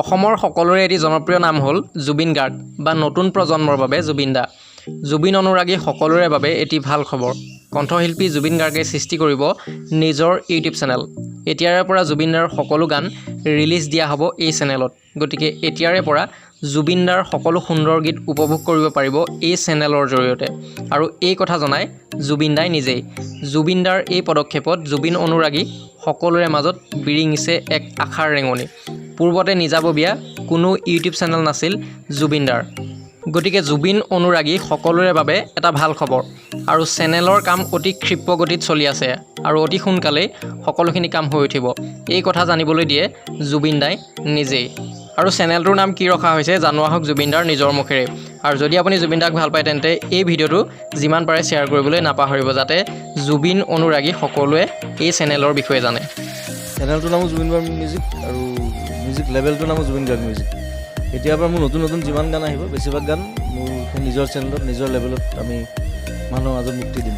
অসমৰ সকলোৰে এটি জনপ্ৰিয় নাম হ'ল জুবিন গাৰ্গ বা নতুন প্ৰজন্মৰ বাবে জুবিন দা। জুবিন অনুৰাগী সকলোৰে বাবে এটি ভাল খবৰ। কণ্ঠশিল্পী জুবিন গাৰ্গে সৃষ্টি কৰিব নিজৰ ইউটিউব চেনেল। এতিয়াৰে পৰা জুবিন দাৰ সকলো গান ৰিলিজ দিয়া হ'ব এই চেনেলত। গতিকে এতিয়াৰে পৰা জুবিন দাৰ সকলো সুন্দৰ গীত উপভোগ কৰিব পাৰিব এই চেনেলৰ জৰিয়তে। আৰু এই কথা জনাই জুবিন দাই নিজেই। জুবিন দাৰ এই পদক্ষেপত জুবিন অনুৰাগী সকলোৰে মাজত বিৰিঙিছে এক আশাৰ ৰেঙনি। পূৰ্বতে নিজাববীয়া কোনো ইউটিউব চেনেল নাছিল জুবিন দাৰ। গতিকে জুবিন অনুৰাগী সকলোৰে বাবে এটা ভাল খবৰ। আৰু চেনেলৰ কাম অতি ক্ষিপ্ৰ গতিত চলি আছে আৰু অতি সোনকালেই সকলোখিনি কাম হৈ উঠিব। এই কথা জানিবলৈ দিয়ে জুবিন দাই নিজেই। আৰু চেনেলটোৰ নাম কি ৰখা হৈছে জনোৱা হওক জুবিন দাৰ নিজৰ মুখেৰে। আৰু যদি আপুনি জুবিন দাক ভাল পায় তেন্তে এই ভিডিঅ'টো যিমান পাৰে শ্বেয়াৰ কৰিবলৈ নাপাহৰিব, যাতে জুবিন অনুৰাগী সকলোৱে এই চেনেলৰ বিষয়ে জানে। চেনেলটোৰ নামো জুবিন গাৰ্গ মিউজিক আৰু মিউজিক লেভেলটোৰ নামো জুবিন গাৰ্গ মিউজিক। এতিয়াৰ পৰা মোৰ নতুন নতুন যিমান গান আহিব বেছিভাগ গান মোৰ নিজৰ চেনেলত নিজৰ লেভেলত আমি মানুহৰ মাজত মুক্তি দিম।